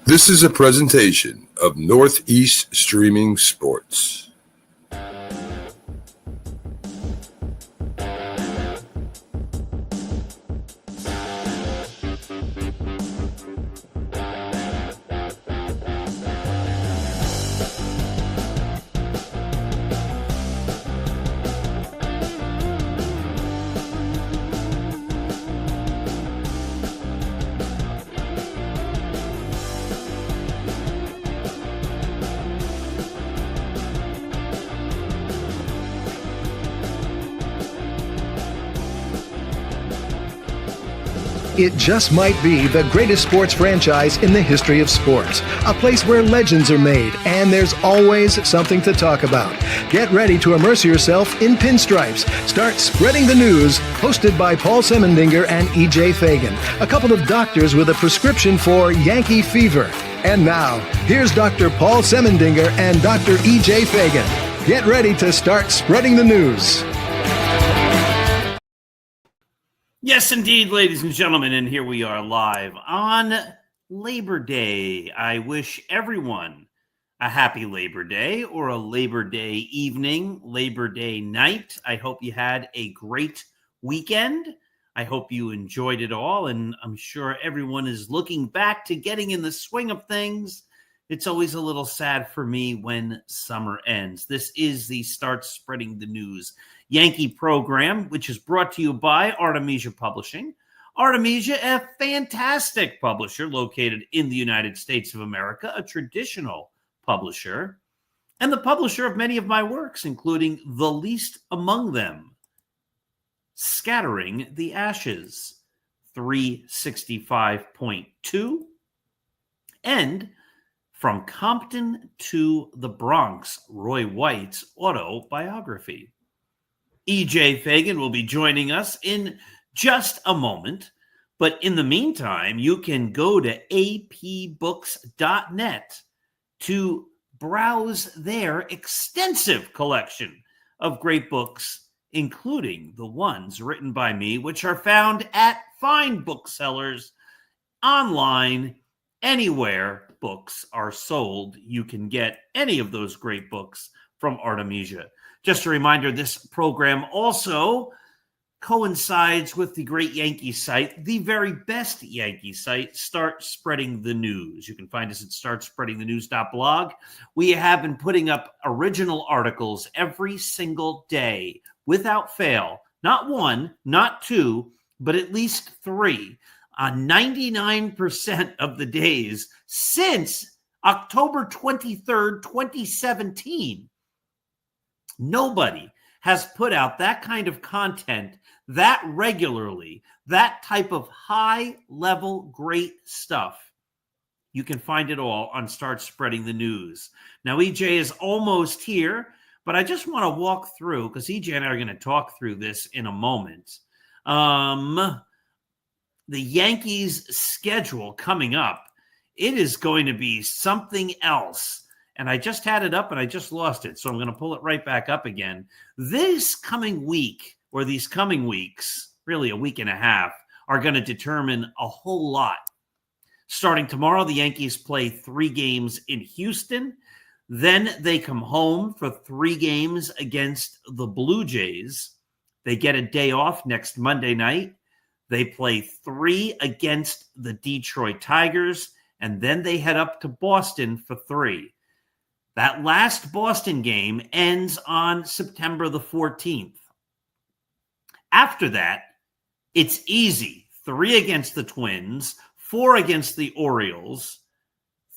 This is a presentation of Northeast Streaming Sports. It just might be the greatest sports franchise in the history of sports. A place where legends are made, and there's always something to talk about. Get ready to immerse yourself in pinstripes. Start spreading the news, hosted by Paul Semendinger and E.J. Fagan, a couple of doctors with a prescription for Yankee fever. And now, here's Dr. Paul Semendinger and Dr. E.J. Fagan. Get ready to start spreading the news. Yes, indeed, ladies and gentlemen, and here we are live on Labor Day. I wish everyone a happy Labor Day or a Labor Day evening, Labor Day night. I hope you had a great weekend. I hope you enjoyed it all, and I'm sure everyone is looking back to getting in the swing of things. It's always a little sad for me when summer ends. This is the Start Spreading the News Yankee program, which is brought to you by Artemisia Publishing. Artemisia, a fantastic publisher located in the United States of America, a traditional publisher, and the publisher of many of my works, including The Least Among Them, Scattering the Ashes, 365.2, and From Compton to the Bronx, Roy White's autobiography. E.J. Fagan will be joining us in just a moment, but in the meantime, you can go to apbooks.net to browse their extensive collection of great books, including the ones written by me, which are found at fine booksellers online, anywhere books are sold. You can get any of those great books from Artemisia. Just a reminder, this program also coincides with the great Yankee site, the very best Yankee site, Start Spreading the News. You can find us at startspreadingthenews.blog. We have been putting up original articles every single day without fail. Not one, not two, but at least three on 99% of the days since October 23rd, 2017. Nobody has put out that kind of content that regularly, that type of high-level great stuff. You can find it all on Start Spreading the News. Now, EJ is almost here, but I just want to walk through, because EJ and I are going to talk through this in a moment. The Yankees' schedule coming up, it is going to be something else. And I just had it up and I just lost it. So I'm going to pull it right back up again. This coming week, or these coming weeks, really a week and a half, are going to determine a whole lot. Starting tomorrow, the Yankees play 3 games in Houston. Then they come home for 3 games against the Blue Jays. They get a day off next Monday night. They play 3 against the Detroit Tigers. And then they head up to Boston for 3. That last Boston game ends on September the 14th. After that, it's easy. 3 against the Twins, 4 against the Orioles,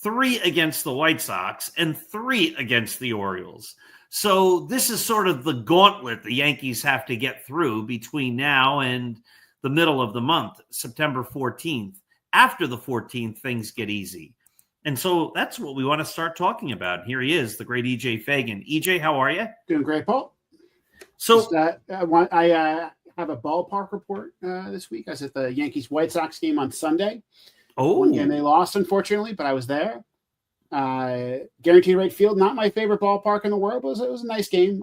3 against the White Sox, and 3 against the Orioles. So this is sort of the gauntlet the Yankees have to get through between now and the middle of the month, September 14th. After the 14th, things get easy. And so that's what we want to start talking about. Here he is, the great E.J. Fagan. E.J., how are you? Doing great, Paul. So I have a ballpark report this week. I was at the Yankees-White Sox game on Sunday. Oh. And they lost, unfortunately, but I was there. Guaranteed rate field, not my favorite ballpark in the world, but it was a nice game.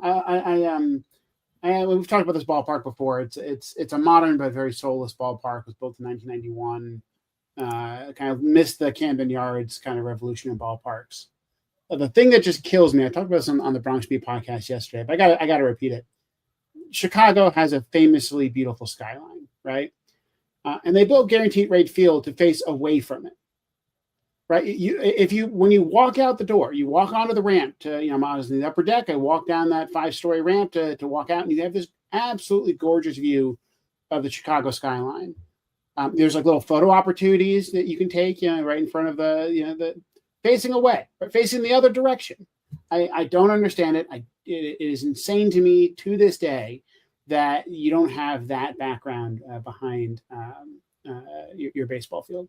We've talked about this ballpark before. It's a modern but very soulless ballpark. It was built in 1991. kind of missed the Camden Yards kind of revolution in ballparks. The thing that just kills me, I talked about this on the Bronx Beat podcast yesterday, but I got to repeat it. Chicago has a famously beautiful skyline, right? And they built Guaranteed Rate Field to face away from it, right? When you walk out the door, you walk onto the ramp to, I was in the upper deck. I walk down that 5-story ramp to walk out, and you have this absolutely gorgeous view of the Chicago skyline. There's like little photo opportunities that you can take, right in front of the facing away, right, facing the other direction. I don't understand it. It is insane to me to this day that you don't have that background behind your baseball field.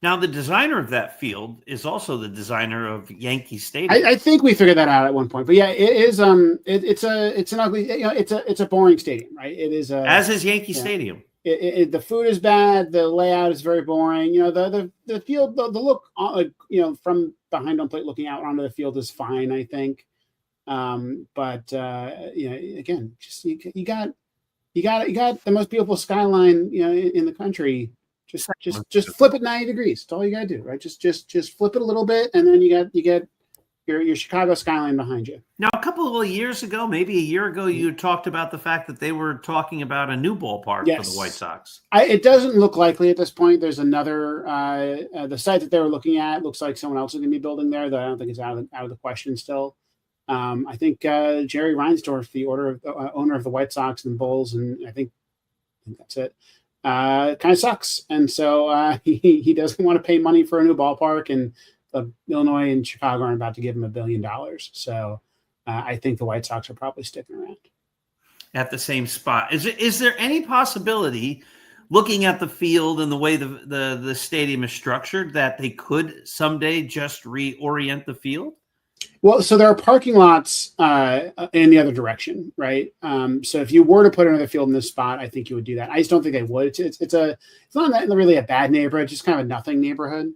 Now, the designer of that field is also the designer of Yankee Stadium. I think we figured that out at one point, but yeah, it is. It's an ugly. It's a boring stadium, right? It is. As is Yankee Stadium. The food is bad. The layout is very boring. The field, the look, from behind home plate looking out onto the field is fine, I think. But again, just you got the most beautiful skyline, in the country. Just flip it 90 degrees. That's all you gotta do, right? Just flip it a little bit, and then you get your Chicago skyline behind you. Now, a couple of years ago, maybe a year ago, you talked about the fact that they were talking about a new ballpark for the White Sox. It doesn't look likely at this point. There's another the site that they were looking at looks like someone else is going to be building there, though I don't think it's out of the question still. I think Jerry Reinsdorf, the owner of the White Sox and Bulls, and I think that's it, kind of sucks. And so he doesn't want to pay money for a new ballpark, and Illinois and Chicago aren't about to give him $1 billion. So I think the White Sox are probably sticking around at the same spot. Is there any possibility, looking at the field and the way the stadium is structured, that they could someday just reorient the field? Well, so there are parking lots in the other direction, right? So if you were to put another field in this spot, I think you would do that. I just don't think they would. It's not really a bad neighborhood, just kind of a nothing neighborhood.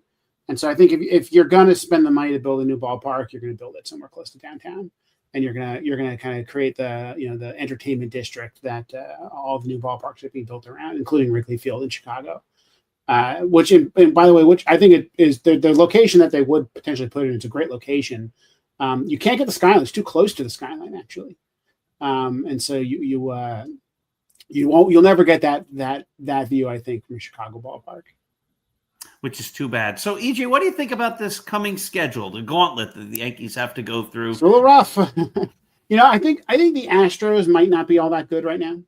And so I think if you're going to spend the money to build a new ballpark, you're going to build it somewhere close to downtown, and you're gonna kind of create the entertainment district that all the new ballparks are being built around, including Wrigley Field in Chicago. Which I think it is the location that they would potentially put it. It's a great location. You can't get the skyline; it's too close to the skyline, actually. And so you'll never get that view, I think, from a Chicago ballpark. Which is too bad. So, E.J., what do you think about this coming schedule, the gauntlet that the Yankees have to go through? It's a little rough. I think the Astros might not be all that good right now.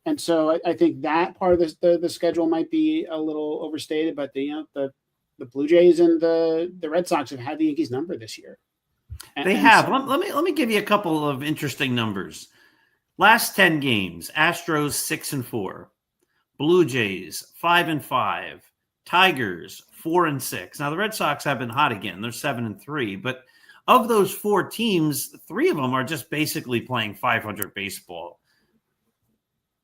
And so I think that part of the schedule might be a little overstated, but the Blue Jays and the Red Sox have had the Yankees number this year. They have. So, let me give you a couple of interesting numbers. Last 10 games, Astros 6-4, Blue Jays 5-5, Tigers 4-6. Now the Red Sox have been hot again. They're 7-3, but of those 4 teams, 3 of them are just basically playing 500 baseball.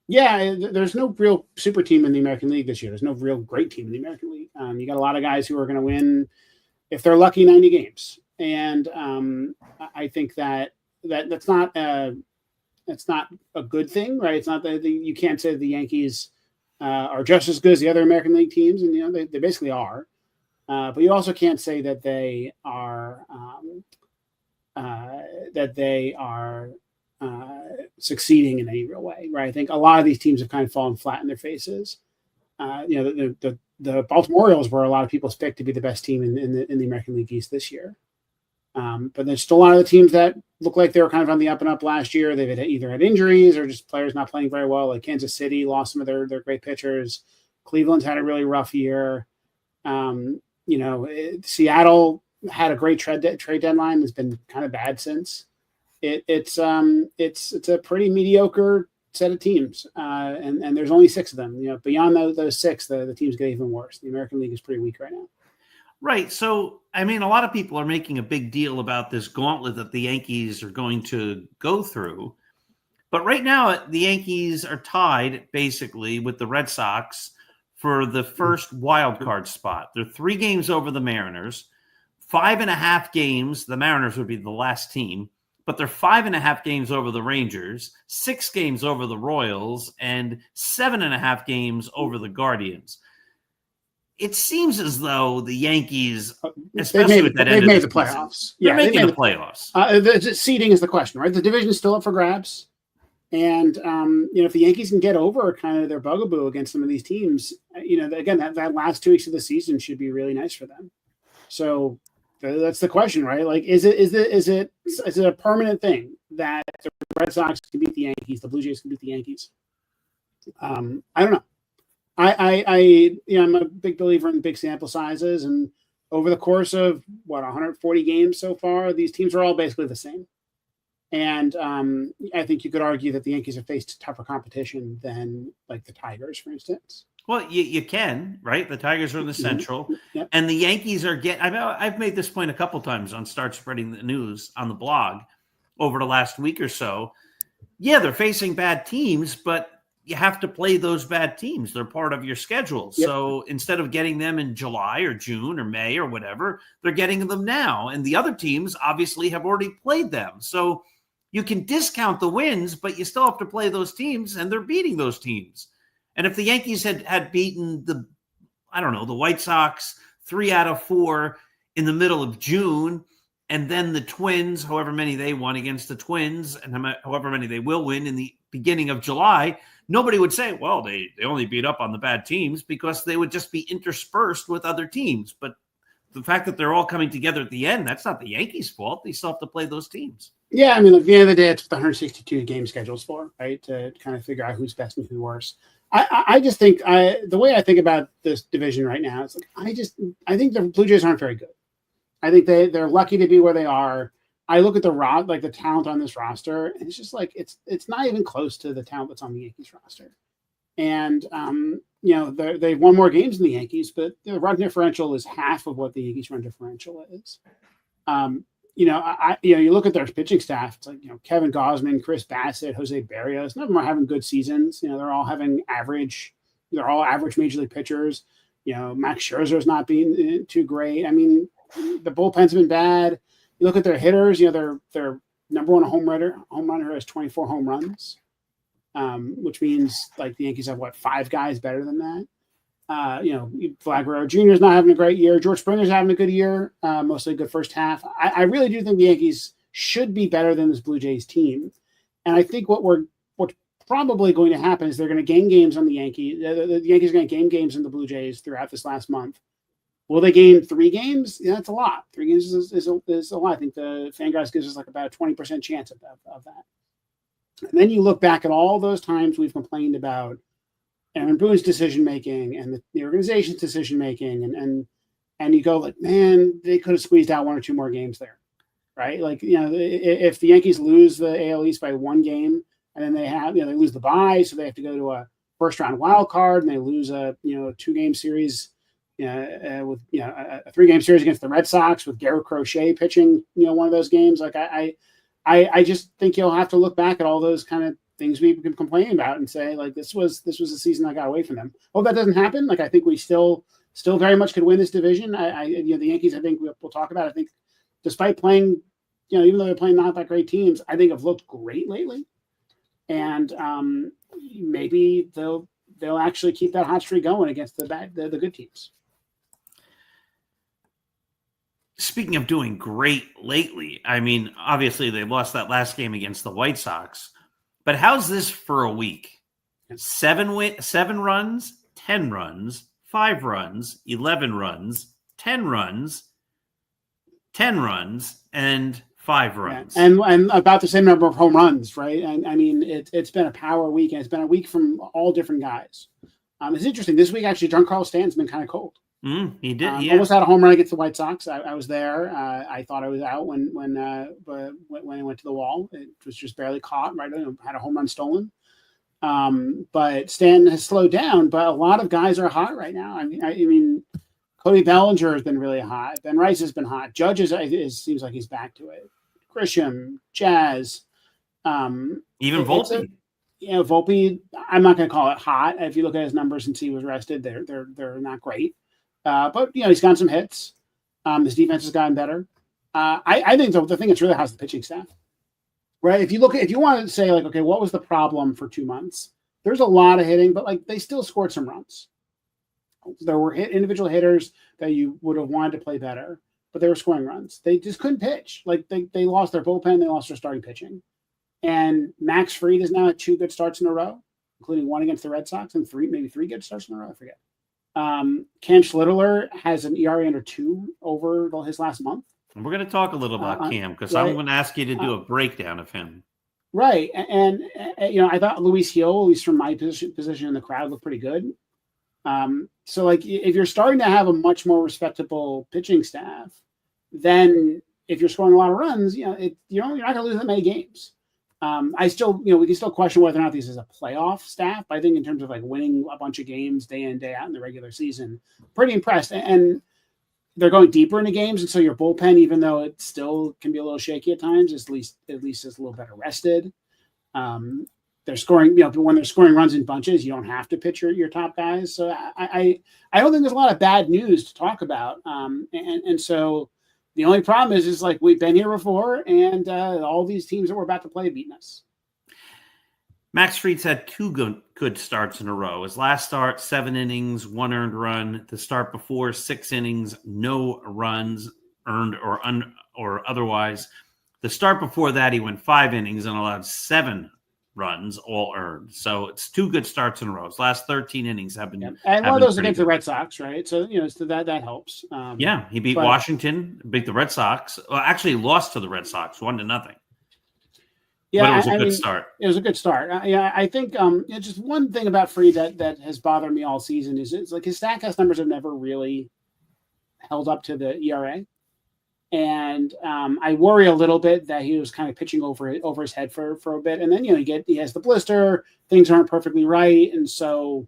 Yeah, there's no real super team in the American League this year. There's no real great team in the American League. You got a lot of guys who are going to win, if they're lucky, 90 games. And I think that's not a good thing, right? It's not that you can't say the Yankees are just as good as the other American League teams, and they basically are. But you also can't say that they are succeeding in any real way, right? I think a lot of these teams have kind of fallen flat in their faces. The Baltimore Orioles were a lot of people's pick to be the best team in the American League East this year. But there's still a lot of the teams that look like they were kind of on the up and up last year. They've either had injuries or just players not playing very well. Like Kansas City lost some of their great pitchers. Cleveland's had a really rough year. Seattle had a great trade deadline. It's been kind of bad since. It's a pretty mediocre set of teams, and there's only 6 of them. Beyond those 6, the teams get even worse. The American League is pretty weak right now. Right. So, I mean, a lot of people are making a big deal about this gauntlet that the Yankees are going to go through. But right now, the Yankees are tied basically with the Red Sox for the first wild card spot. They're 3 games over the Mariners, 5.5 games. The Mariners would be the last team, but they're 5.5 games over the Rangers, 6 games over the Royals, and 7.5 games over the Guardians. it seems as though the Yankees, they've especially made, with that they've end of made the the season, playoffs. they're Yeah, making the playoffs. The seeding is the question, right? The division's still up for grabs. And, if the Yankees can get over kind of their bugaboo against some of these teams, again, that last 2 weeks of the season should be really nice for them. So that's the question, right? Like, is it a permanent thing that the Red Sox can beat the Yankees, the Blue Jays can beat the Yankees? I don't know. I'm a big believer in big sample sizes, and over the course of 140 games so far, these teams are all basically the same. And I think you could argue that the Yankees have faced tougher competition than like the Tigers, for instance. Well, you can, right? The Tigers are in the Central, Yep. and the Yankees are I've made this point a couple times on Start Spreading the News on the blog over the last week or so. Yeah, they're facing bad teams, but you have to play those bad teams. They're part of your schedule. Yep. So instead of getting them in July or June or May or whatever, they're getting them now. And the other teams obviously have already played them. So you can discount the wins, but you still have to play those teams, and they're beating those teams. And if the Yankees had beaten the White Sox 3 out of 4 in the middle of June, and then the Twins, however many they won against the Twins, and however many they will win in the beginning of July, nobody would say, well, they only beat up on the bad teams, because they would just be interspersed with other teams. But the fact that they're all coming together at the end, that's not the Yankees' fault. They still have to play those teams. Yeah, I mean, at the end of the day, it's what the 162 game schedule's for, right? To kind of figure out who's best and who's worse. I just think the way I think about this division right now, it's like I think the Blue Jays aren't very good. I think they're lucky to be where they are. I look at the talent on this roster, and it's just like it's not even close to the talent that's on the Yankees roster. And they've won more games than the Yankees, but the run differential is half of what the Yankees run differential is. You look at their pitching staff. It's like Kevin Gausman, Chris Bassett, Jose Barrios. None of them are having good seasons. They're all having average. They're all average major league pitchers. Max Scherzer's not being too great. I mean, the bullpen's been bad. You look at their hitters. Their number one home runner has 24 home runs, which means like the Yankees have 5 guys better than that. Vlad Guerrero Jr. is not having a great year. George Springer's having a good year, mostly a good first half. I really do think the Yankees should be better than this Blue Jays team. And I think what's probably going to happen is they're going to gain games on the Yankees. The Yankees are going to gain games in the Blue Jays throughout this last month. Will they gain 3 games? Yeah, that's a lot. 3 games is a lot. I think the Fangraphs gives us about a 20% chance of that. And then you look back at all those times we've complained about Aaron Boone's decision-making and the organization's decision-making, and you go like, man, they could have squeezed out 1 or 2 more games there, right? Like, if the Yankees lose the AL East by 1 game, and then they lose the bye, so they have to go to a first-round wild card, and they lose a 2-game series, with a 3-game series against the Red Sox with Garrett Crochet pitching, one of those games. Like, I just think you'll have to look back at all those kind of things we've been complaining about and say, like, this was a season that got away from them. Hope that doesn't happen. Like, I think we still very much could win this division. The Yankees, I think we'll talk about, I think despite playing, even though they're playing not that great teams, I think have looked great lately. And maybe they'll actually keep that hot streak going against the good teams. Speaking of doing great lately, I mean, obviously they lost that last game against the White Sox. But how's this for a week? 7 runs, 10 runs, 5 runs, 11 runs, 10 runs, 10 runs, and 5 runs. Yeah. And about the same number of home runs, right? And I mean, it's been a power week, and it's been a week from all different guys. It's interesting. This week, actually, Giancarlo Stanton's been kind of cold. He did. Yeah. Almost had a home run against the White Sox. I was there. I thought I was out when it went to the wall. It was just barely caught. Right, had a home run stolen. But Stanton has slowed down. But a lot of guys are hot right now. I mean, Cody Bellinger has been really hot. Ben Rice has been hot. Judge seems like he's back to it. Grisham, Jazz, even Volpe. Volpe. I'm not going to call it hot. If you look at his numbers and see he was rested, they're not great. But he's gotten some hits. His defense has gotten better. I think the thing that's really hot is the pitching staff, right? If you want to say like, okay, what was the problem for 2 months? There's a lot of hitting, but like they still scored some runs. There were individual hitters that you would have wanted to play better, but they were scoring runs. They just couldn't pitch. Like they lost their bullpen, they lost their starting pitching. And Max Fried is now at 2 good starts in a row, including one against the Red Sox and maybe three good starts in a row. I forget. Cam Schlittler has an ERA under 2 over his last month. And we're going to talk a little about Cam because right. I'm going to ask you to do a breakdown of him. Right. And I thought Luis Gil, at least from my position in the crowd, looked pretty good. So, like, if you're starting to have a much more respectable pitching staff, then if you're scoring a lot of runs, you're not going to lose that many games. I still, we can still question whether or not this is a playoff staff. But I think in terms of like winning a bunch of games day in, day out in the regular season, pretty impressed. And they're going deeper into games, and so your bullpen, even though it still can be a little shaky at times, at least is a little better rested. They're scoring, when they're scoring runs in bunches, you don't have to pitch your top guys. So I don't think there's a lot of bad news to talk about. And so the only problem is like we've been here before, and all these teams that we're about to play have beaten us. Max Fried's had 2 good starts in a row. His last start, 7 innings, 1 earned run. The start before, 6 innings, no runs earned or otherwise. The start before that, he went 5 innings and allowed 7 runs, all earned. So it's 2 good starts in a row. His last 13 innings have been, and one of those against the Red Sox, right? So so that helps. He beat Washington, beat the Red Sox. Well, actually lost to the Red Sox 1-0. Yeah, but it was a good start. It was a good start. I think just one thing about Fried that has bothered me all season is it's like his StatCast numbers have never really held up to the ERA. And I worry a little bit that he was kind of pitching over his head for a bit. And then, he has the blister, things aren't perfectly right. And so,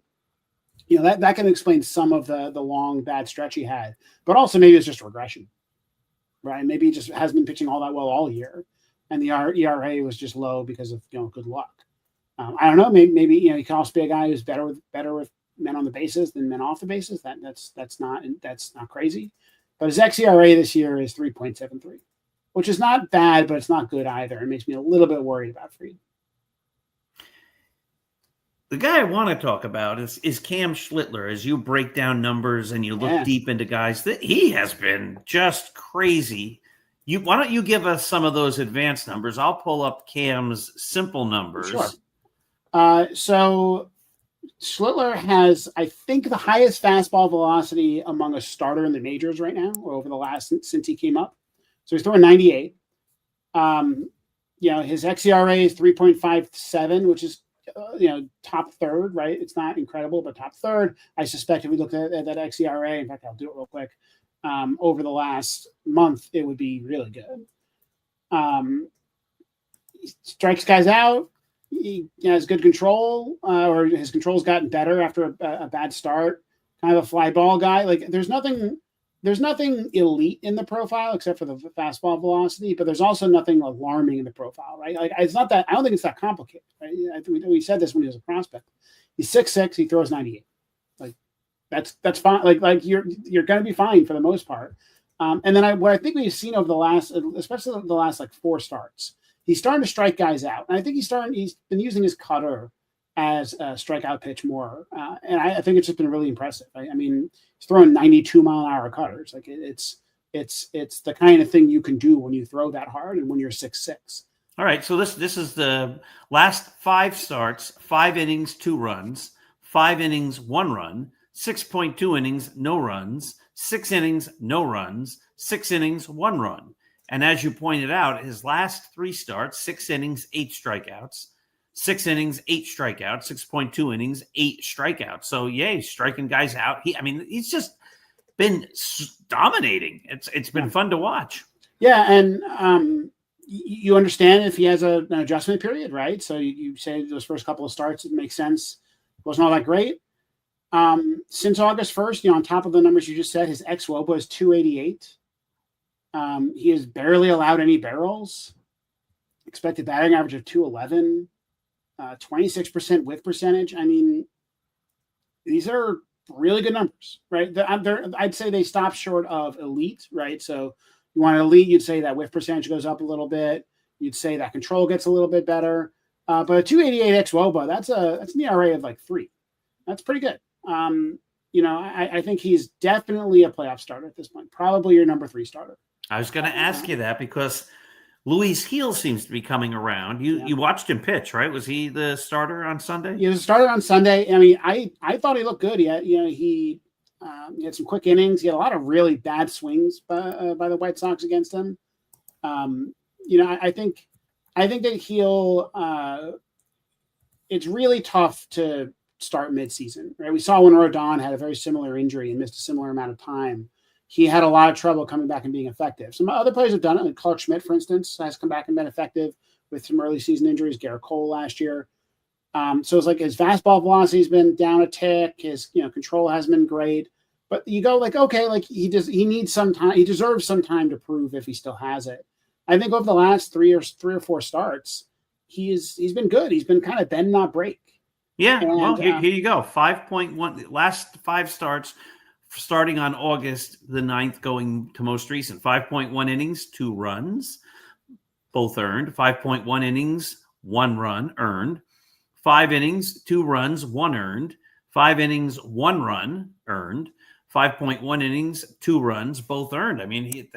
that can explain some of the long bad stretch he had. But also maybe it's just regression, right? Maybe he just hasn't been pitching all that well all year. And the ERA was just low because of good luck. I don't know. Maybe he can also be a guy who's better with men on the bases than men off the bases. That's not crazy. But his xERA this year is 3.73, which is not bad, but it's not good either. It makes me a little bit worried about Fried. The guy I want to talk about is Cam Schlittler. As you break down numbers and you look deep into guys, that he has been just crazy. Why don't you give us some of those advanced numbers? I'll pull up Cam's simple numbers. Sure. So Schlittler has, I think, the highest fastball velocity among a starter in the majors right now, or over the last since he came up. So he's throwing 98. His xERA is 3.57, which is top third, right? It's not incredible, but top third. I suspect if we look at that xERA, in fact, I'll do it real quick. Over the last month, it would be really good. He strikes guys out. He has good control, or his control's gotten better after a bad start. Kind of a fly ball guy. Like there's nothing elite in the profile except for the fastball velocity, but there's also nothing alarming in the profile, right? Like it's not that. I don't think it's that complicated. Right? I think we said this when he was a prospect. He's 6'6", he throws 98. Like that's fine. Like you're going to be fine for the most part. And then what I think we've seen over the last, especially the last like 4 starts, he's starting to strike guys out. And I think he's been using his cutter as a strikeout pitch more. And I think it's just been really impressive. I mean, he's throwing 92-mile-an-hour cutters. Like it's the kind of thing you can do when you throw that hard and when you're 6'6". All right. So this is the last 5 starts, 5 innings, 2 runs, 5 innings, 1 run, 6.2 innings, no runs, 6 innings, no runs, 6 innings, 1 run. And as you pointed out, his last 3 starts, 6 innings, 8 strikeouts, 6 innings, 8 strikeouts, 6.2 innings, 8 strikeouts. So he's striking guys out. He's just been dominating. It's been fun to watch. Yeah. And you understand if he has an adjustment period, right? So you say those first couple of starts, it makes sense. Wasn't all that great. Since August 1st, on top of the numbers you just said, his xWOBA is 288. He has barely allowed any barrels. Expected batting average of 211. 26% whiff percentage. I mean, these are really good numbers, right? I'd say they stop short of elite, right? So you want elite, you'd say that whiff percentage goes up a little bit. You'd say that control gets a little bit better. But a 288 xWOBA, that's an ERA of like 3. That's pretty good. I think he's definitely a playoff starter at this point. Probably your number 3 starter. I was going to ask you that because Luis Heel seems to be coming around. You watched him pitch, right? Was he the starter on Sunday? He was a starter on Sunday. I mean, I thought he looked good. He had some quick innings. He had a lot of really bad swings by the White Sox against him. I think that Heel. It's really tough to start midseason, right? We saw when Rodon had a very similar injury and missed a similar amount of time. He had a lot of trouble coming back and being effective. Some other players have done it. Like Clark Schmidt, for instance, has come back and been effective with some early season injuries. Garrett Cole last year. So it's like his fastball velocity has been down a tick. His control hasn't been great. But you go like, okay, like he needs some time. He deserves some time to prove if he still has it. I think over the last three or four starts, he's been good. He's been kind of bend not break. Yeah. And, well, here you go. 5.1 last 5 starts. Starting on August the 9th, going to most recent. 5.1 innings, 2 runs, both earned. 5.1 innings, 1 run earned. 5 innings, 2 runs, 1 earned. 5 innings, 1 run earned. 5.1 innings, 2 runs, both earned. I mean,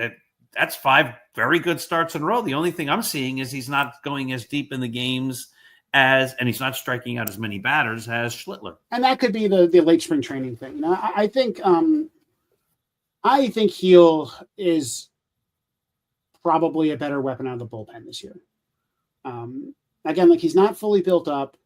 that's 5 very good starts in a row. The only thing I'm seeing is he's not going as deep in the games and he's not striking out as many batters as Schlittler. And that could be the late spring training thing. I think Heel is probably a better weapon out of the bullpen this year. Again, like he's not fully built up.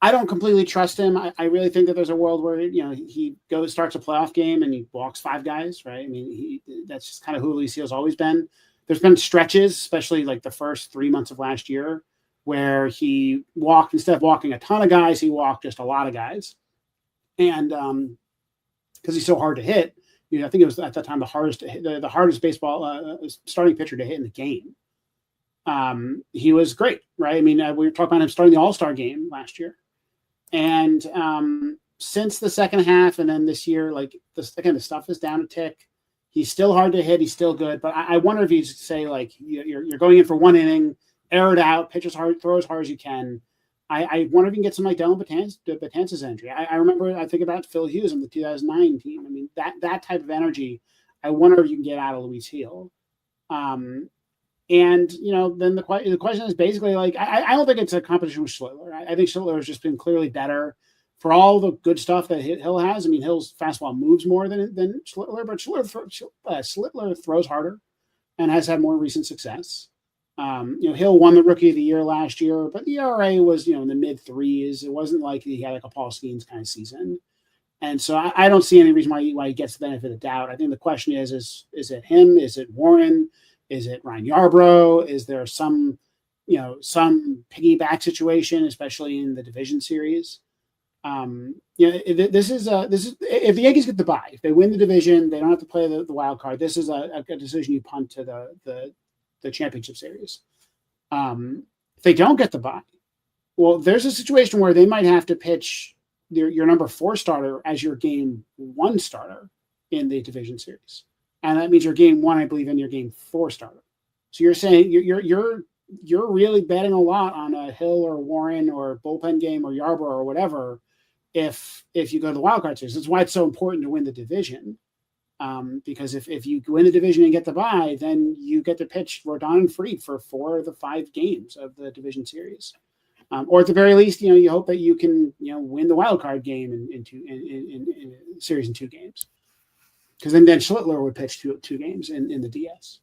I don't completely trust him. I really think that there's a world where he starts a playoff game and he walks 5 guys, right? I mean, that's just kind of who Luis Heel's always been. There's been stretches, especially like the first 3 months of last year, where he walked, instead of walking a ton of guys, he walked just a lot of guys. And because he's so hard to hit, I think it was at that time the hardest baseball starting pitcher to hit in the game. He was great, right? I mean, we were talking about him starting the All-Star game last year. And since the second half and then this year, like the stuff is down a tick. He's still hard to hit. He's still good. But I wonder if you say like you're going in for 1 inning, air it out, pitch as hard, throw as hard as you can. I wonder if you can get some like Dylan Betances energy. I think about Phil Hughes on the 2009 team. I mean, that type of energy, I wonder if you can get out of Luis Heel. And, then the question is basically like, I don't think it's a competition with Schlittler. I think Schlittler has just been clearly better for all the good stuff that Hill has. I mean, Hill's fastball moves more than Schlittler, but Schlittler throws harder and has had more recent success. Hill won the Rookie of the Year last year, but the ERA was, in the mid 3s. It wasn't like he had like a Paul Skeens kind of season. And so I don't see any reason why he gets the benefit of the doubt. I think the question is it him? Is it Warren? Is it Ryan Yarbrough? Is there some piggyback situation, especially in the division series? This is if the Yankees get the bye, if they win the division, they don't have to play the wild card. This is a decision you punt to the championship series. If they don't get the bye, well, there's a situation where they might have to pitch your number 4 starter as your game 1 starter in the division series. And that means your game 1, I believe, and your game 4 starter. So you're saying you're really betting a lot on a Hill or Warren or bullpen game or Yarbrough or whatever if you go to the wild card series. That's why it's so important to win the division. Because if you win the division and get the bye, then you get to pitch Rodon and Fried for 4 of the 5 games of the division series. Or at the very least, you hope that you can, win the wild card game in series in 2 games. Because then Schlittler would pitch 2 games in the DS.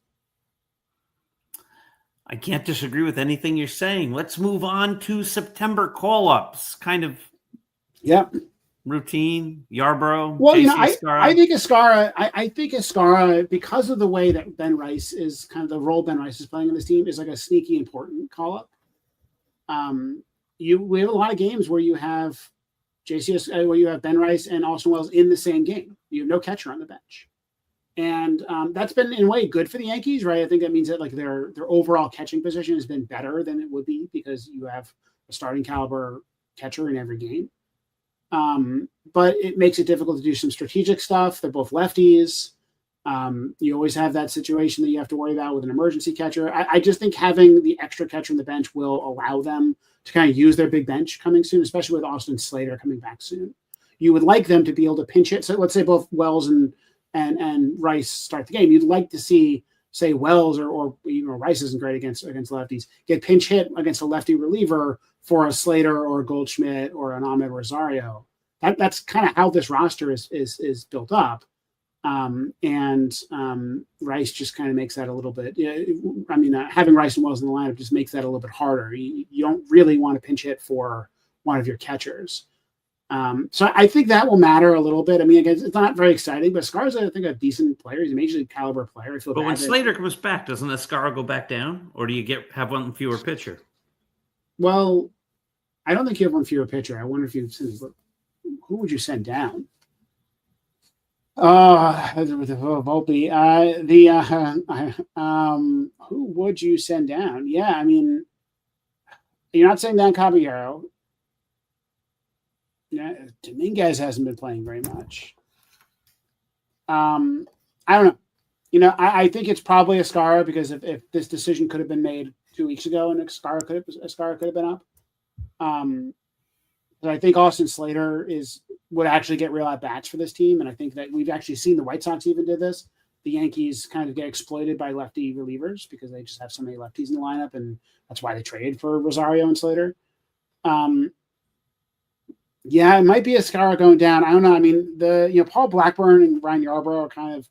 I can't disagree with anything you're saying. Let's move on to September call-ups. Kind of routine. Yarbrough. Well, I think Escara, because of the way that Ben Rice is kind of the role Ben Rice is playing in this team, is like a sneaky important call-up. We have a lot of games where you have where you have Ben Rice and Austin Wells in the same game. You have no catcher on the bench. And that's been, in a way, good for the Yankees, right? I think that means that like their overall catching position has been better than it would be because you have a starting caliber catcher in every game. But it makes it difficult to do some strategic stuff. They're both lefties. You always have that situation that you have to worry about with an emergency catcher. I just think having the extra catcher on the bench will allow them to kind of use their big bench coming soon, especially with Austin Slater coming back soon. you would like them to be able to pinch hit. So let's say both Wells and Rice start the game. You'd like to see, say, Wells or Rice isn't great against lefties, get pinch hit against a lefty reliever for a Slater or a Goldschmidt or an Ahmed Rosario. That's kind of how this roster is built up. Rice just kind of makes that a little bit. Having Rice and Wells in the lineup just makes that a little bit harder. You don't really want to pinch hit for one of your catchers. So I think that will matter a little bit. I mean, again, it's not very exciting, but Escarza, I think, a decent player. He's a major league caliber player. But when Slater comes back, doesn't Escarza go back down, or do you have one fewer pitcher? Well, I don't think you have one fewer pitcher. I wonder if who would you send down? Volpe. Who would you send down? Yeah, I mean, you're not sending down Caballero. Yeah, Dominguez hasn't been playing very much. I don't know. I think it's probably Escarza, because if this decision could have been made 2 weeks ago and Escarza could have been up. But I think Austin Slater would actually get real at bats for this team, and I think that we've actually seen the White Sox even did this. The Yankees kind of get exploited by lefty relievers because they just have so many lefties in the lineup, and that's why they traded for Rosario and Slater. Yeah, it might be Escarza going down. I don't know. I mean, Paul Blackburn and Ryan Yarbrough are kind of,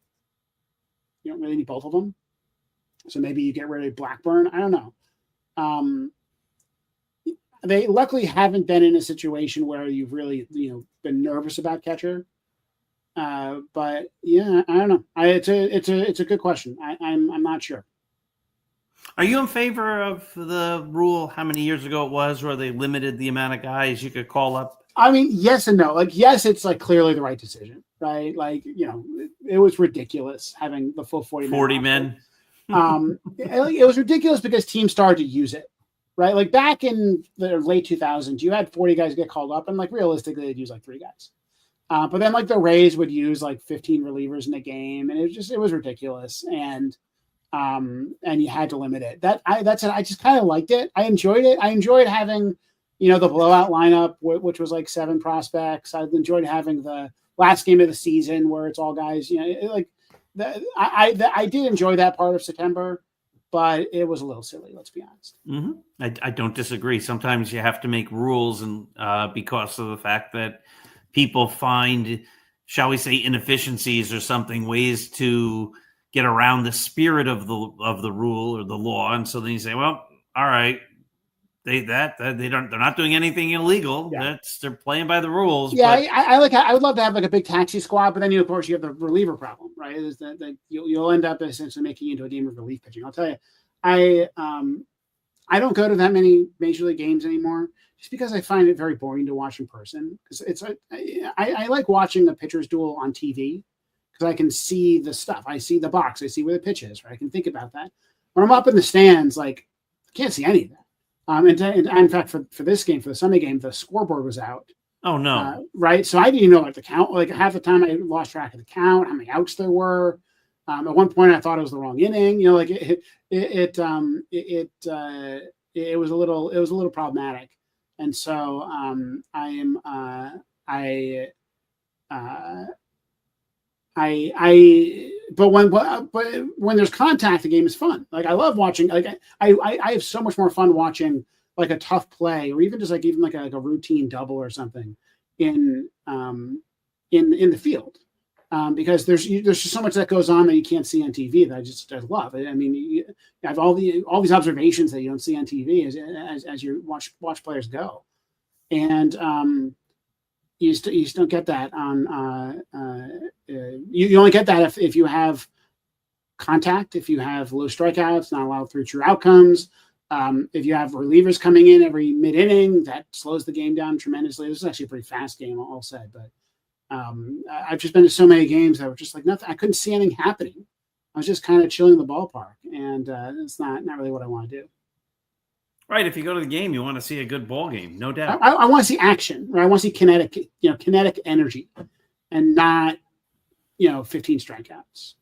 you don't really need both of them. So maybe you get rid of Blackburn. I don't know. They luckily haven't been in a situation where you've really, been nervous about catcher. But yeah, I don't know. It's a good question. I'm not sure. Are you in favor of the rule, how many years ago it was, where they limited the amount of guys you could call up? I mean, yes and no. Like, yes, it's like clearly the right decision, right? Like, it was ridiculous having the full 40 men. It was ridiculous because teams started to use it, right? Like back in the late 2000s, you had 40 guys get called up, and like realistically, they'd use like 3 guys. But then like the Rays would use like 15 relievers in a game, and it was ridiculous. And you had to limit it. That's it. I just kind of liked it. I enjoyed it. I enjoyed having, the blowout lineup, which was like 7 prospects. I enjoyed having the last game of the season where it's all guys. I did enjoy that part of September, but it was a little silly. Let's be honest. Mm-hmm. I don't disagree. Sometimes you have to make rules, and because of the fact that people find, shall we say, inefficiencies or something, ways to get around the spirit of the rule or the law, and so then you say, well, all right, they're not doing anything illegal. Yeah. They're playing by the rules. Yeah, but I would love to have like a big taxi squad, but then of course you have the reliever problem, right? Is that you'll end up essentially making it into a game of relief pitching. I'll tell you, I don't go to that many major league games anymore, just because I find it very boring to watch in person. Because I like watching a pitcher's duel on TV. I can see the stuff. I see the box. I see where the pitch is. Right? I can think about that. When I'm up in the stands, like I can't see any of that. And in fact, for this game, for the Sunday game, the scoreboard was out. Oh no! Right. So I didn't even know what the count. Like half the time, I lost track of the count, how many outs there were. At one point, I thought it was the wrong inning. It was a little problematic. And so but when there's contact, the game is fun. Like I love watching. Like I have so much more fun watching like a tough play, or even just like a routine double or something in the field, because there's just so much that goes on that you can't see on TV that I love. I mean, you have all these observations that you don't see on TV as you watch players go, and you just don't get that on. You only get that if you have contact, if you have low strikeouts, not allowed through true outcomes. If you have relievers coming in every mid-inning, that slows the game down tremendously. This is actually a pretty fast game, all said. But I've just been to so many games that were just like nothing. I couldn't see anything happening. I was just kind of chilling in the ballpark, and it's not really what I want to do. Right. If you go to the game, you want to see a good ball game, no doubt. I want to see action. Right? I want to see kinetic energy, and not 15 strikeouts.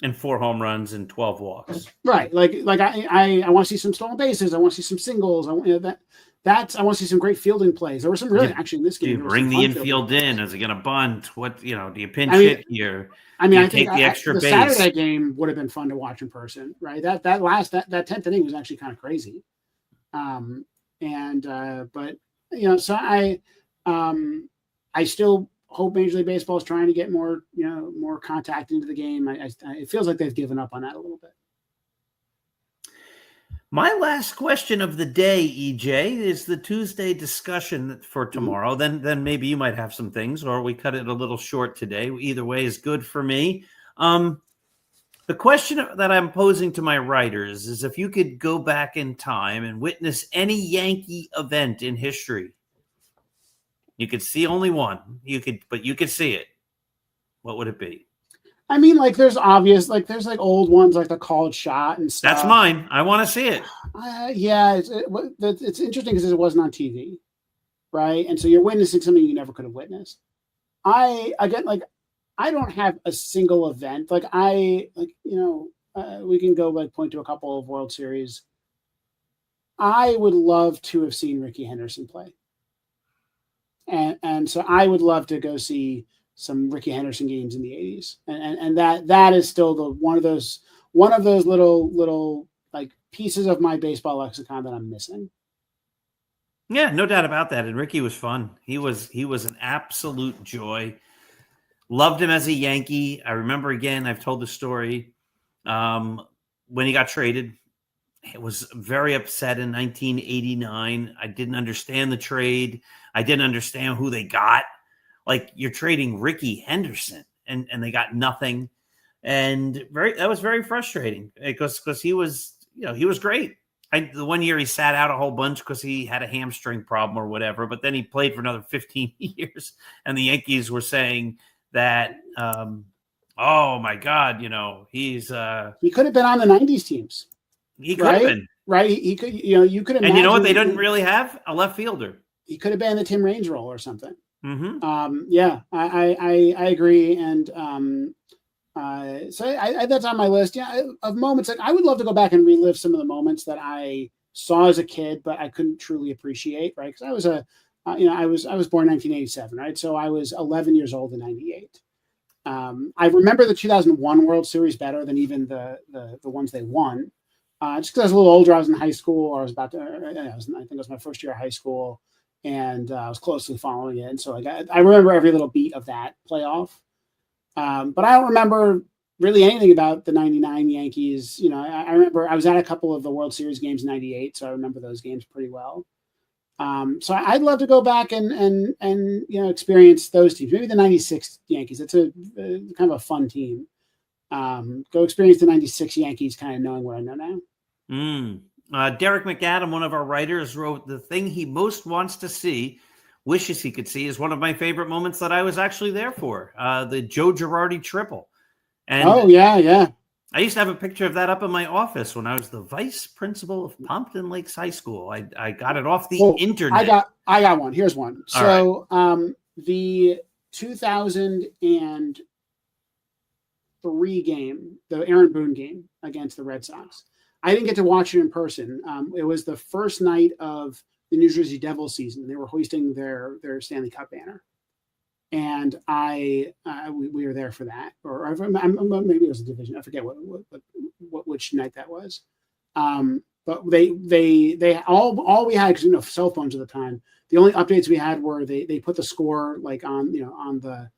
And 4 home runs and 12 walks. Right. Like I want to see some stolen bases. I want to see some singles. I want to see some great fielding plays. There were some really actually in this game. Do you bring the infield in? Is it going to bunt? What do you pinch hit here? I mean, I think the extra the base. Saturday game would have been fun to watch in person, right? That 10th inning was actually kind of crazy. But so I still hope Major League Baseball is trying to get more contact into the game. It feels like they've given up on that a little bit. My last question of the day, EJ, is the Tuesday discussion for tomorrow. Then maybe you might have some things, or we cut it a little short today. Either way is good for me. The question that I'm posing to my writers is if you could go back in time and witness any Yankee event in history, you could see only one. But you could see it. What would it be? I mean, like there's obvious, like there's like old ones like the called shot and stuff. That's mine. I want to see it. Yeah, it's interesting because it wasn't on TV, right? And so you're witnessing something you never could have witnessed. I don't have a single event. We can go point to a couple of World Series. I would love to have seen Ricky Henderson play. And so I would love to go see some Ricky Henderson games in the 80s. And that is still one of those little like pieces of my baseball lexicon that I'm missing. Yeah, no doubt about that. And Ricky was fun. He was an absolute joy. Loved him as a Yankee. I remember, again, I've told the story when he got traded. I was very upset in 1989. I didn't understand the trade. I didn't understand who they got. Like, you're trading Ricky Henderson and they got nothing. And that was very frustrating because he was, he was great. The one year he sat out a whole bunch because he had a hamstring problem or whatever, but then he played for another 15 years. And the Yankees were saying that, oh my God, he could have been on the 90s teams. He could have been. Right. He could, you could imagine. And you know what they didn't really have? A left fielder. He could have been the Tim Raines role or something. Mm-hmm. Yeah, I agree. And so that's on my list. Yeah, of moments. Like I would love to go back and relive some of the moments that I saw as a kid, but I couldn't truly appreciate. Right, because I was I was born in 1987. Right, so I was 11 years old in '98. I remember the 2001 World Series better than even the ones they won. Just because I was a little older, I was in high school, or I was about to. I think it was my first year of high school, and I was closely following it. And so I remember every little beat of that playoff. But I don't remember really anything about the 99 Yankees. I remember I was at a couple of the World Series games in 98, so I remember those games pretty well. So I'd love to go back and experience those teams. Maybe the 96 Yankees. It's a kind of a fun team. Go experience the 96 Yankees, kind of knowing what I know now. Derek McAdam, one of our writers, wrote the thing he most wants to see, wishes he could see, is one of my favorite moments that I was actually there for, the Joe Girardi triple. And yeah. I used to have a picture of that up in my office when I was the vice principal of Pompton Lakes High School. I got it off the internet. I got one. Here's one. So the 2003 game, the Aaron Boone game against the Red Sox, I didn't get to watch it in person. It was the first night of the New Jersey Devils season. They were hoisting their Stanley Cup banner. And we were there for that, or maybe it was a division. I forget which night that was. But they all we had, because cell phones at the time. The only updates we had were they put the score like on the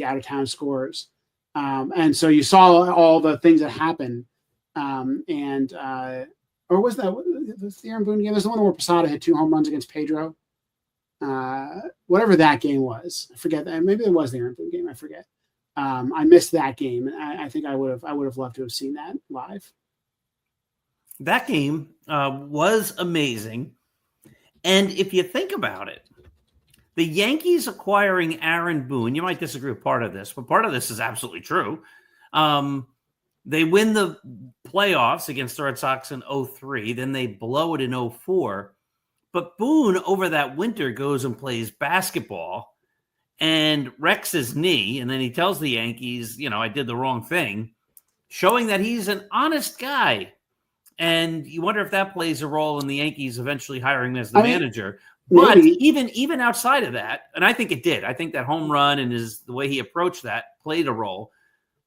out of town scores, and so you saw all the things that happened. Or was the Aaron Boone game? There's the one where Posada hit 2 home runs against Pedro. Whatever that game was, I forget that. Maybe it was the Aaron Boone game. I forget. I missed that game, and I think I would have loved to have seen that live. That game was amazing, and if you think about it, the Yankees acquiring Aaron Boone. You might disagree with part of this, but part of this is absolutely true. They win the playoffs against the Red Sox in 2003. Then they blow it in 2004. But Boone, over that winter, goes and plays basketball and wrecks his knee. And then he tells the Yankees, I did the wrong thing. showing that he's an honest guy. And you wonder if that plays a role in the Yankees eventually hiring him as the manager. But maybe. even outside of that, and I think it did. I think that home run and the way he approached that played a role.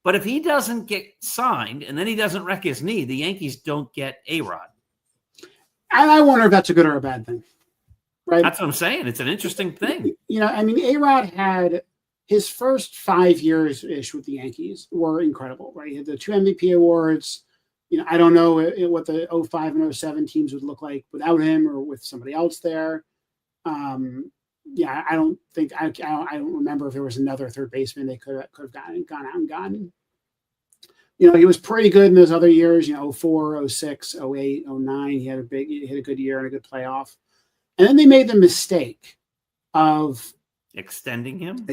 But if he doesn't get signed and then he doesn't wreck his knee, the Yankees don't get A-Rod. And I wonder if that's a good or a bad thing. Right? That's what I'm saying. It's an interesting thing. A-Rod had his first 5 years-ish with the Yankees were incredible, right? He had the 2 MVP awards. I don't know what the 05 and 07 teams would look like without him or with somebody else there. I don't think I don't remember if there was another third baseman they could have gone out and gotten. He was pretty good in those other years. 04, 06, 08, 09. He had a good year and a good playoff. And then they made the mistake of extending him.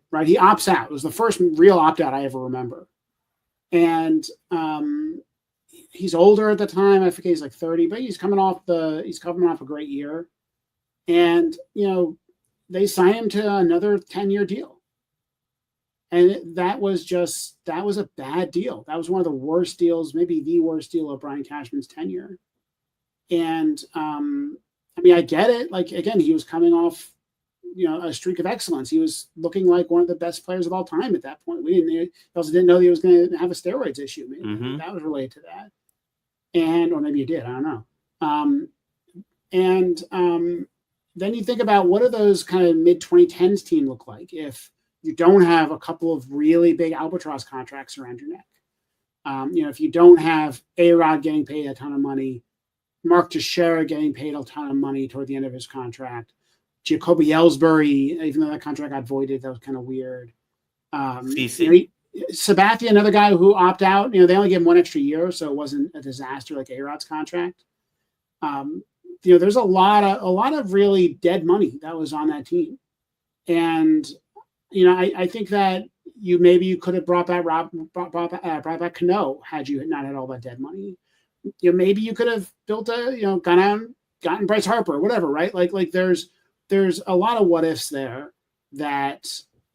Right? He opts out. It was the first real opt out I ever remember. And he's older at the time. I forget he's like 30, but he's coming off a great year. And, they signed him to another 10-year deal. And that was a bad deal. That was one of the worst deals, maybe the worst deal of Brian Cashman's tenure. And, I get it. Like, again, he was coming off, a streak of excellence. He was looking like one of the best players of all time at that point. We also didn't know he was going to have a steroids issue. Maybe that was related to that. Or maybe he did. I don't know. Then you think about what do those kind of mid-2010s team look like if you don't have a couple of really big albatross contracts around your neck. If you don't have A-Rod getting paid a ton of money, Mark Teixeira getting paid a ton of money toward the end of his contract, Jacoby Ellsbury, even though that contract got voided, that was kind of weird. Sabathia, another guy who opted out. They only gave him 1 extra year, so it wasn't a disaster like A-Rod's contract. There's a lot of really dead money that was on that team, and I think that you could have brought back Cano had you not had all that dead money. Maybe you could have built gone out and gotten Bryce Harper or whatever, right? Like there's a lot of what ifs there that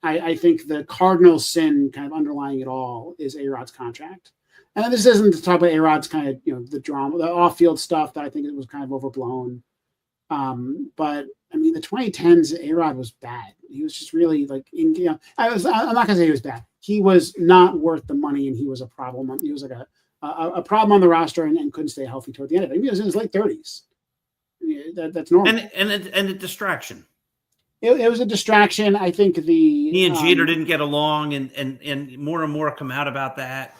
I think the cardinal sin kind of underlying it all is A-Rod's contract. And this isn't to talk about A-Rod's kind of, the drama, the off-field stuff that I think it was kind of overblown. But the 2010s, A-Rod was bad. He was just really I'm not gonna say he was bad. He was not worth the money, and he was a problem. He was like a problem on the roster and couldn't stay healthy toward the end of it. He was in his late 30s. That's normal. And a distraction. It was a distraction. I think he and Jeter didn't get along, and more come out about that.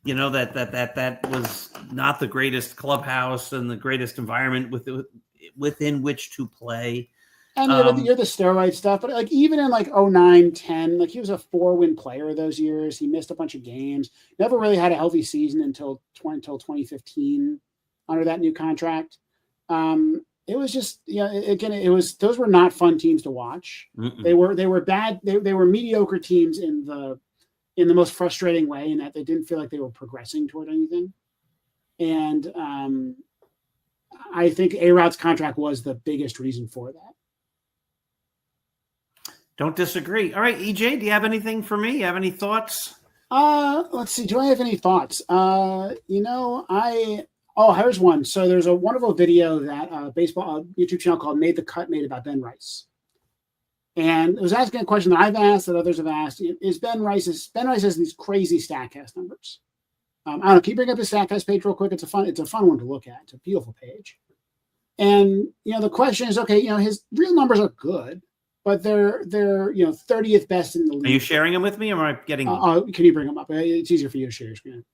That was not the greatest clubhouse and the greatest environment within which to play. And you're the steroid stuff, but even in 09, 10, he was a 4-win player those years. He missed a bunch of games. Never really had a healthy season until 2015 under that new contract. It was just, those were not fun teams to watch. Mm-mm. They were bad. They were mediocre teams in the most frustrating way, in that they didn't feel like they were progressing toward anything. And I think A-Rod's contract was the biggest reason for that. Don't disagree. All right, EJ, do you have anything for me? You have any thoughts? Let's see. Do I have any thoughts? Here's one. So there's a wonderful video that baseball YouTube channel called Made the Cut made about Ben Rice. And it was asking a question that I've asked, that others have asked. Ben Rice has these crazy StatCast numbers. I don't know. Can you bring up the StatCast page real quick? It's a fun one to look at. It's a beautiful page. And the question is, okay, his real numbers are good, but they're 30th best in the league. Are you sharing them with me, or am I getting them? Can you bring them up? It's easier for you to share your screen,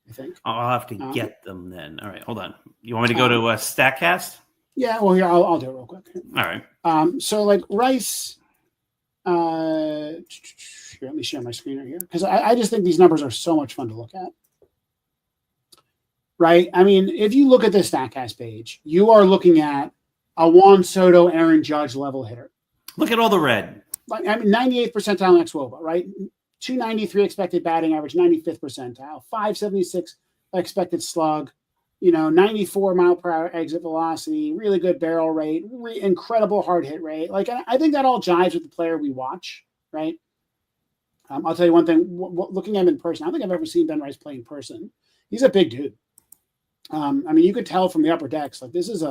I think. I'll have to get them then. All right, hold on. You want me to go to StatCast? Yeah, well, here, I'll do it real quick. All right. So Rice, here, let me share my screen right here, because I just think these numbers are so much fun to look at. Right? If you look at the StatCast page, you are looking at a Juan Soto, Aaron Judge level hitter. Look at all the red. 98th percentile in xWOBA, right? 293 expected batting average, 95th percentile, 576 expected slug, 94 mile per hour exit velocity, really good barrel rate, incredible hard hit rate. I think that all jives with the player we watch, right? I'll tell you one thing. Looking at him in person, I don't think I've ever seen Ben Rice play in person. He's a big dude. I mean, you could tell from the upper decks, like this is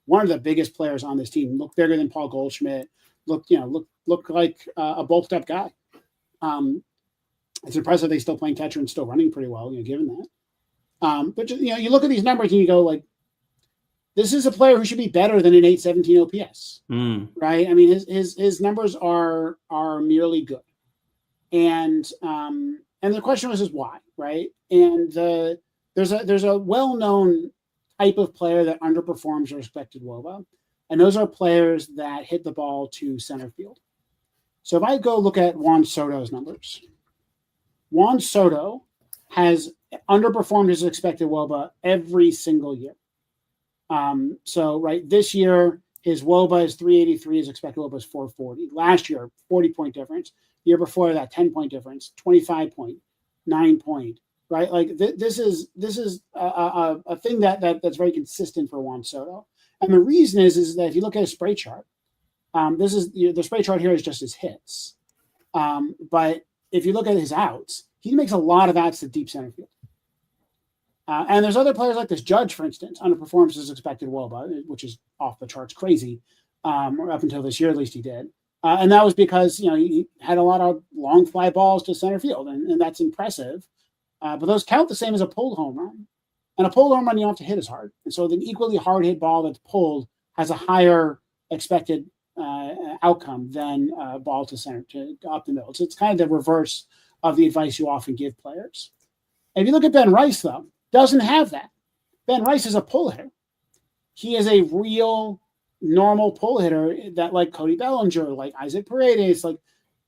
one of the biggest players on this team. Look bigger than Paul Goldschmidt. Look like a bulked up guy. It's impressive they're still playing catcher and still running pretty well, given that. But you look at these numbers and you go like, this is a player who should be better than an 817 OPS, right? I mean, his numbers are merely good, and the question was why, right? And there's a well-known type of player that underperforms their expected WOBA, and those are players that hit the ball to center field. So if I go look at Juan Soto's numbers, Juan Soto has underperformed his expected WOBA every single year. So this year, his WOBA is 383, his expected WOBA is 440. Last year, 40-point difference. The year before that, 10-point difference, 25-point, 9-point, right? Like this is a thing that's very consistent for Juan Soto. And the reason is that if you look at his spray chart, the spray chart here is just his hits. But if you look at his outs, he makes a lot of outs to deep center field. And there's other players like this. Judge, for instance, underperforms his expected WOBA, which is off the charts crazy. Up until this year, at least he did. And that was because, he had a lot of long fly balls to center field, and that's impressive. But those count the same as a pulled home run. And a pulled home run, you don't have to hit as hard. And so an equally hard hit ball that's pulled has a higher expected outcome than a ball to center, to up the middle. So it's kind of the reverse of the advice you often give players. And if you look at Ben Rice, though, doesn't have that. Ben Rice is a pull hitter. He is a real normal pull hitter that like Cody Bellinger, like Isaac Paredes, like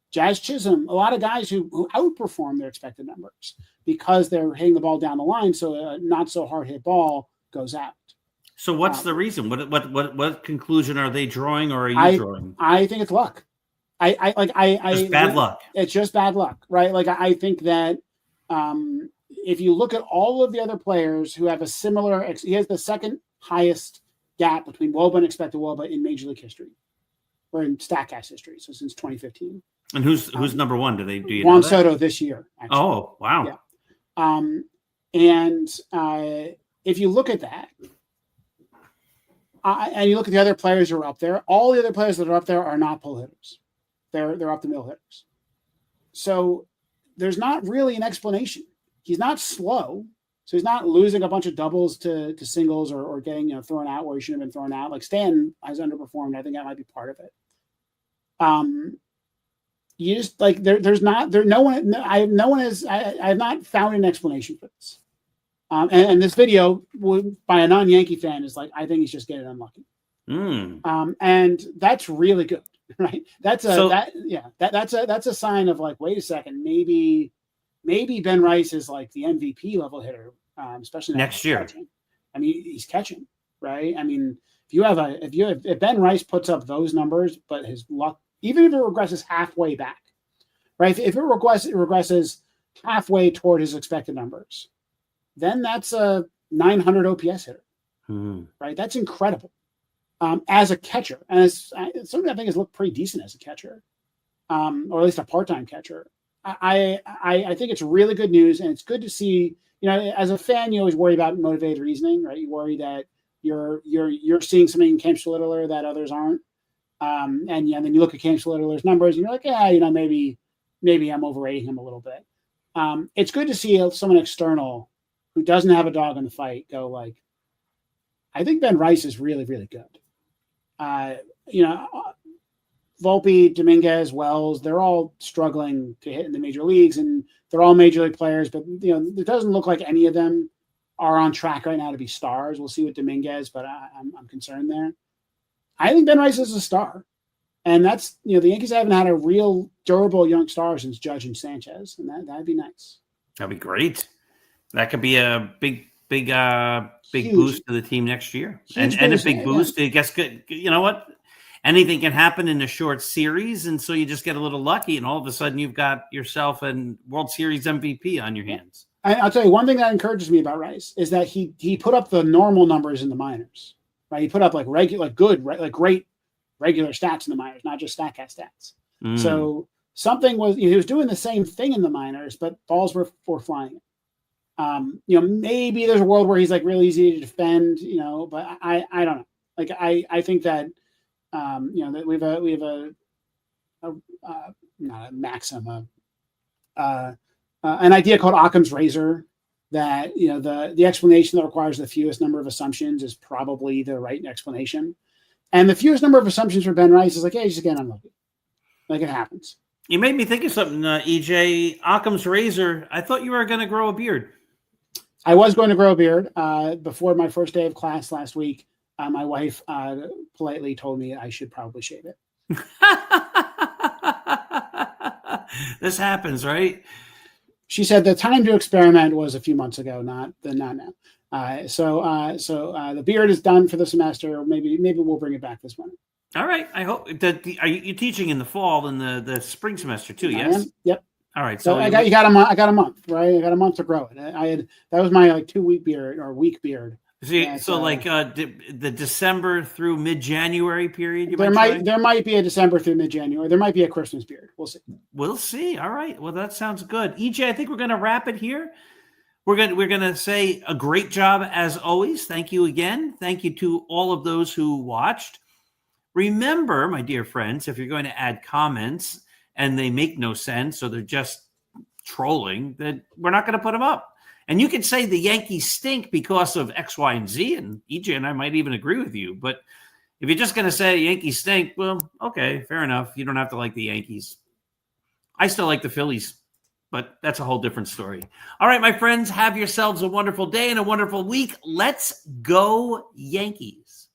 Jazz Chisholm, a lot of guys who outperform their expected numbers because they're hitting the ball down the line. So a not so hard hit ball goes out. So what's the reason? What conclusion are they drawing, or are you drawing? I think it's luck. Just bad luck. It's just bad luck, right? Like I think that if you look at all of the other players who have a similar, he has the second highest gap between WOBA and expected WOBA in Major League history, or in StatCast history. So since 2015. And who's number one? Do you Juan know that? Soto this year? Actually. Oh, wow. Yeah. If you look at that, and you look at the other players who are up there, all the other players that are up there are not pull hitters. They're up the middle hitters. So there's not really an explanation. He's not slow, so he's not losing a bunch of doubles to singles or getting thrown out where he shouldn't have been thrown out. Like Stan has underperformed. I think that might be part of it. You just like there's not there no one I have not found an explanation for this. And this video by a non-Yankee fan is like, I think he's just getting unlucky. And that's really good, right? That's a sign of like, wait a second, maybe Ben Rice is like the MVP level hitter, especially next year. Catching. I mean, he's catching, right? I mean, if Ben Rice puts up those numbers, but his luck, even if it regresses halfway back, right? If it regresses halfway toward his expected numbers, then that's a 900 OPS hitter, right? That's incredible as a catcher, and something I think has looked pretty decent as a catcher, or at least a part-time catcher. I think it's really good news, and it's good to see. As a fan, you always worry about motivated reasoning, right? You worry that you're seeing something in Cam Schlittler that others aren't, and then you look at Cam Schlittler's numbers, and you're like, maybe I'm overrating him a little bit. It's good to see someone external who doesn't have a dog in the fight go like, I think Ben Rice is really, really good. Volpe, Dominguez, Wells, they're all struggling to hit in the major leagues, and they're all major league players, but it doesn't look like any of them are on track right now to be stars. We'll see with Dominguez, but I'm concerned there. I think Ben Rice is a star, and that's, the Yankees haven't had a real durable young star since Judge and Sanchez, and that'd be nice. That'd be great. That could be a big Huge boost to the team next year, and a big boost. I guess good. You know what? Anything can happen in a short series, and so you just get a little lucky, and all of a sudden you've got yourself a World Series MVP on your hands. I'll tell you one thing that encourages me about Rice is that he put up the normal numbers in the minors, right? He put up like great regular stats in the minors, not just StatCast stats. So something was, he was doing the same thing in the minors, but balls were flying. Maybe there's a world where he's like really easy to defend, but I don't know. Like I think that that we have a not a maxim, an idea called Occam's razor, that the explanation that requires the fewest number of assumptions is probably the right explanation, and the fewest number of assumptions for Ben Rice is like, hey, just again unlucky, like it happens. You made me think of something, EJ. Occam's razor. I thought you were going to grow a beard. I was going to grow a beard before my first day of class last week. My wife politely told me I should probably shave it. This happens, right? She said the time to experiment was a few months ago, not now. So the beard is done for the semester. Maybe we'll bring it back this winter. All right. I hope that you're teaching in the fall and the spring semester too. Yes. Yep. All right. So I got a month. I got a month, right? I got a month to grow it. That was my 2-week beard or week beard. The December through mid-January period. There might be a December through mid-January. There might be a Christmas beard. We'll see. We'll see. All right. Well, that sounds good. EJ, I think we're going to wrap it here. We're going to say a great job as always. Thank you again. Thank you to all of those who watched. Remember, my dear friends, if you're going to add comments and they make no sense or they're just trolling, then we're not going to put them up. And you can say the Yankees stink because of X, Y, and Z, and EJ and I might even agree with you. But if you're just going to say Yankees stink, well, okay, fair enough. You don't have to like the Yankees. I still like the Phillies, but that's a whole different story. All right, my friends, have yourselves a wonderful day and a wonderful week. Let's go Yankees.